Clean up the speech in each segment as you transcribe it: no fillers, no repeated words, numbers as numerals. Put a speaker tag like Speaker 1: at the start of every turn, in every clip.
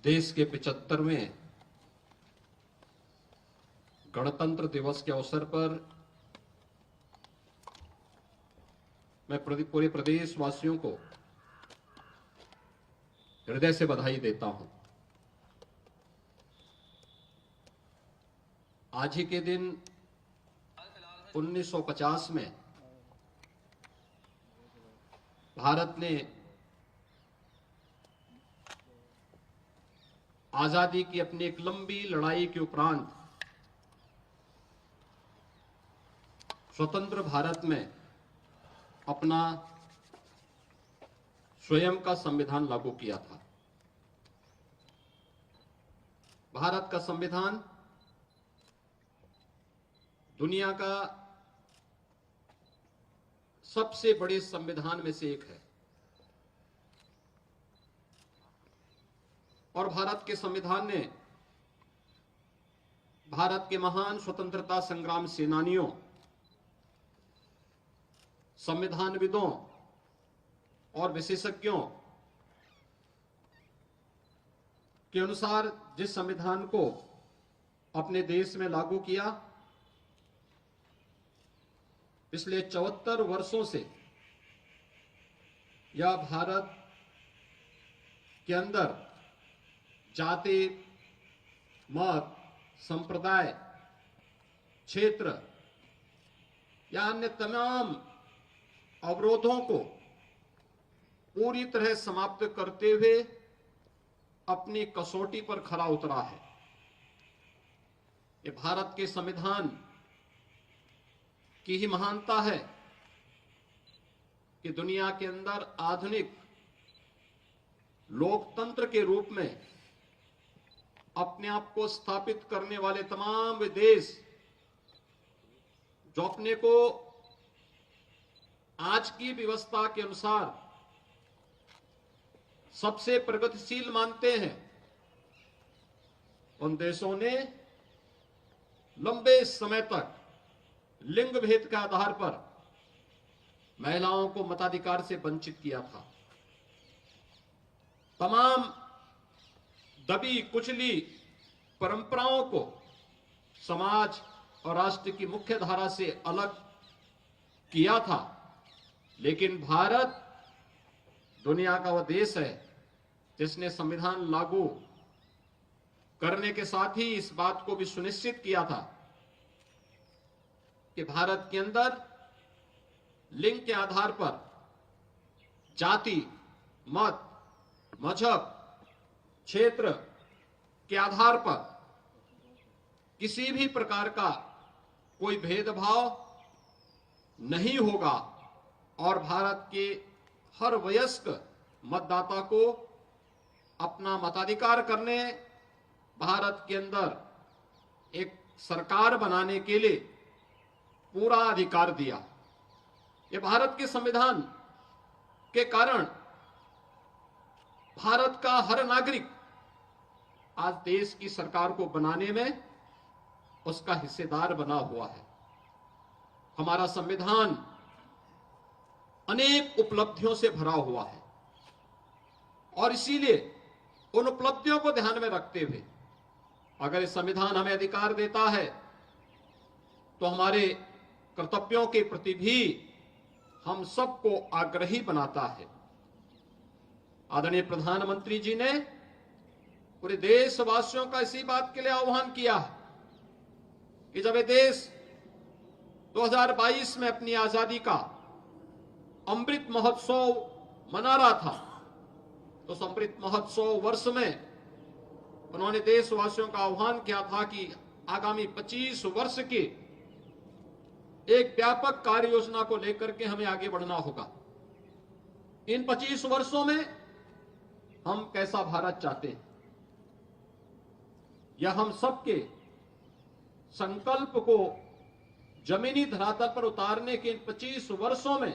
Speaker 1: देश के 75वें गणतंत्र दिवस के अवसर पर मैं पूरे प्रदेशवासियों को हृदय से बधाई देता हूं। आज ही के दिन 1950 में भारत ने आजादी की अपनी एक लंबी लड़ाई के उपरांत स्वतंत्र भारत में अपना स्वयं का संविधान लागू किया था। भारत का संविधान दुनिया का सबसे बड़े संविधान में से एक है और भारत के संविधान ने भारत के महान स्वतंत्रता संग्राम सेनानियों, संविधानविदों और विशेषज्ञों के अनुसार जिस संविधान को अपने देश में लागू किया, पिछले 74 वर्षों से यह भारत के अंदर जाति, मत, संप्रदाय, क्षेत्र या अन्य तमाम अवरोधों को पूरी तरह समाप्त करते हुए अपनी कसौटी पर खरा उतरा है। ये भारत के संविधान की ही महानता है कि दुनिया के अंदर आधुनिक लोकतंत्र के रूप में अपने आप को स्थापित करने वाले तमाम वे देश जो अपने को आज की व्यवस्था के अनुसार सबसे प्रगतिशील मानते हैं, उन देशों ने लंबे समय तक लिंग भेद के आधार पर महिलाओं को मताधिकार से वंचित किया था। तमाम दबी कुचली परंपराओं को समाज और राष्ट्र की मुख्य धारा से अलग किया था। लेकिन भारत दुनिया का वह देश है जिसने संविधान लागू करने के साथ ही इस बात को भी सुनिश्चित किया था कि भारत के अंदर लिंग के आधार पर जाति, मत, मजहब, क्षेत्र के आधार पर किसी भी प्रकार का कोई भेदभाव नहीं होगा और भारत के हर वयस्क मतदाता को अपना मताधिकार करने, भारत के अंदर एक सरकार बनाने के लिए पूरा अधिकार दिया। ये भारत के संविधान के कारण भारत का हर नागरिक आज देश की सरकार को बनाने में उसका हिस्सेदार बना हुआ है। हमारा संविधान अनेक उपलब्धियों से भरा हुआ है और इसीलिए उन उपलब्धियों को ध्यान में रखते हुए अगर ये संविधान हमें अधिकार देता है तो हमारे कर्तव्यों के प्रति भी हम सबको आग्रही बनाता है। आदरणीय प्रधानमंत्री जी ने पूरे देशवासियों का इसी बात के लिए आह्वान किया कि जब ये देश 2022 में अपनी आजादी का अमृत महोत्सव मना रहा था तो उस अमृत महोत्सव वर्ष में उन्होंने देशवासियों का आह्वान किया था कि आगामी 25 वर्ष की एक व्यापक कार्य योजना को लेकर के हमें आगे बढ़ना होगा। इन 25 वर्षों में हम कैसा भारत चाहते हैं, यह हम सबके संकल्प को जमीनी धरातल पर उतारने के इन 25 वर्षों में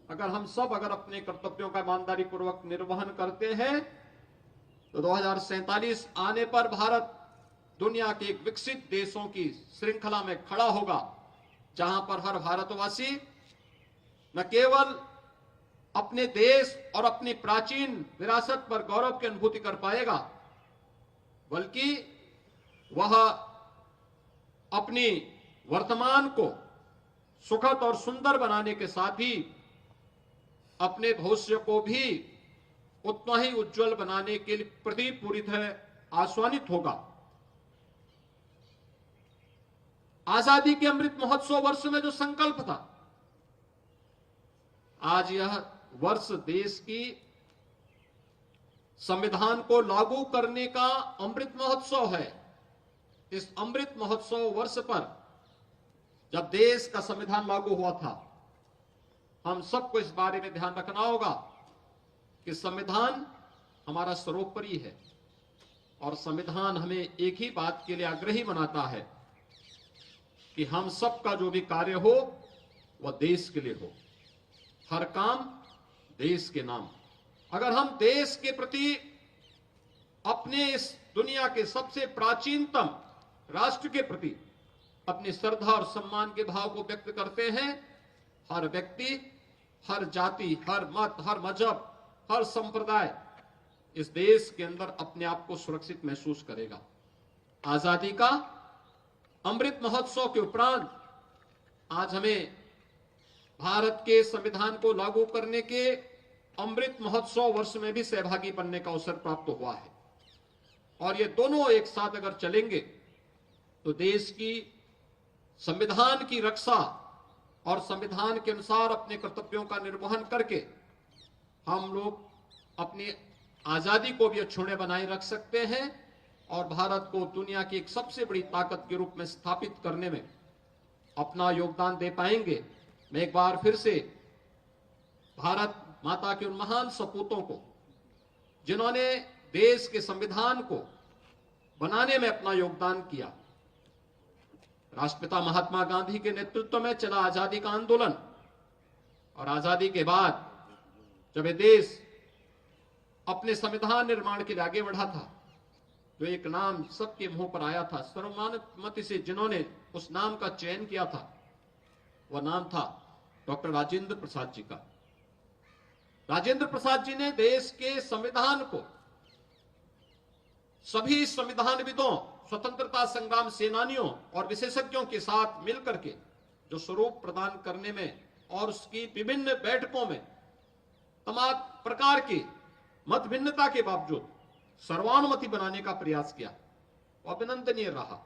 Speaker 1: अगर अपने कर्तव्यों का ईमानदारी पूर्वक निर्वहन करते हैं तो 2047 आने पर भारत दुनिया के एक विकसित देशों की श्रृंखला में खड़ा होगा, जहां पर हर भारतवासी न केवल अपने देश और अपनी प्राचीन विरासत पर गौरव की अनुभूति कर पाएगा बल्कि वह अपनी वर्तमान को सुखद और सुंदर बनाने के साथ ही अपने भविष्य को भी उतना ही उज्जवल बनाने के प्रति पूरी तरह आश्वानित होगा। आजादी के अमृत महोत्सव वर्ष में जो संकल्प था, आज यह वर्ष देश की संविधान को लागू करने का अमृत महोत्सव है। इस अमृत महोत्सव वर्ष पर जब देश का संविधान लागू हुआ था, हम सबको इस बारे में ध्यान रखना होगा कि संविधान हमारा सर्वोपरि है और संविधान हमें एक ही बात के लिए आग्रही बनाता है कि हम सबका जो भी कार्य हो वह देश के लिए हो, हर काम देश के नाम। अगर हम देश के प्रति अपने इस दुनिया के सबसे प्राचीनतम राष्ट्र के प्रति अपनी श्रद्धा और सम्मान के भाव को व्यक्त करते हैं, हर व्यक्ति, हर जाति, हर मत, हर मजहब, हर संप्रदाय इस देश के अंदर अपने आप को सुरक्षित महसूस करेगा। आजादी का अमृत महोत्सव के उपरांत आज हमें भारत के संविधान को लागू करने के अमृत महोत्सव वर्ष में भी सहभागी बनने का अवसर प्राप्त हुआ है और ये दोनों एक साथ अगर चलेंगे तो देश की संविधान की रक्षा और संविधान के अनुसार अपने कर्तव्यों का निर्वहन करके हम लोग अपनी आजादी को भी अक्षुण्य बनाए रख सकते हैं और भारत को दुनिया की एक सबसे बड़ी ताकत के रूप में स्थापित करने में अपना योगदान दे पाएंगे। मैं एक बार फिर से भारत माता के उन महान सपूतों को, जिन्होंने देश के संविधान को बनाने में अपना योगदान किया, राष्ट्रपिता महात्मा गांधी के नेतृत्व में चला आजादी का आंदोलन और आजादी के बाद जब ये देश अपने संविधान निर्माण के लिए आगे बढ़ा था तो एक नाम सबके मुंह पर आया था, सर्वमान्यमति से जिन्होंने उस नाम का चयन किया था, वह नाम था डॉक्टर राजेंद्र प्रसाद जी का। राजेंद्र प्रसाद जी ने देश के संविधान को सभी संविधानविदों, स्वतंत्रता संग्राम सेनानियों और विशेषज्ञों के साथ मिलकर के जो स्वरूप प्रदान करने में और उसकी विभिन्न बैठकों में तमाम प्रकार की मत भिन्नता के बावजूद सर्वानुमति बनाने का प्रयास किया, वो अभिनंदनीय रहा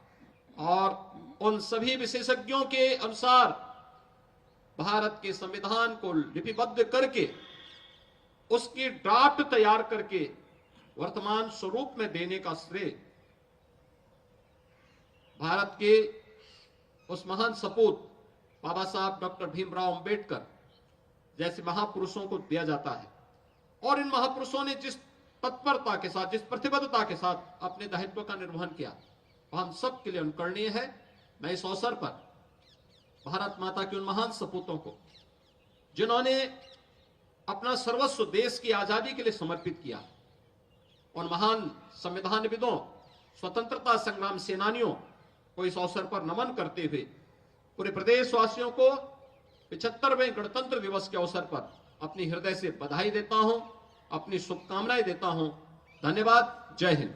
Speaker 1: और उन सभी विशेषज्ञों के अनुसार भारत के संविधान को लिपिबद्ध करके उसकी ड्राफ्ट तैयार करके वर्तमान स्वरूप में देने का श्रेय भारत के उस महान सपूत बाबा साहब डॉक्टर भीमराव अंबेडकर जैसे महापुरुषों को दिया जाता है। और इन महापुरुषों ने जिस तत्परता के साथ, जिस प्रतिबद्धता के साथ अपने दायित्व का निर्वहन किया, वह हम सब के लिए अनुकरणीय है। मैं इस अवसर पर भारत माता के उन महान सपूतों को, जिन्होंने अपना सर्वस्व देश की आजादी के लिए समर्पित किया, उन महान संविधानविदों, स्वतंत्रता संग्राम सेनानियों को इस अवसर पर नमन करते हुए पूरे प्रदेशवासियों को 75वें गणतंत्र दिवस के अवसर पर अपनी हृदय से बधाई देता हूं, अपनी शुभकामनाएं देता हूं। धन्यवाद। जय हिंद।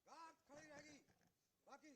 Speaker 2: गार्ड खड़ी रहेगी बाकी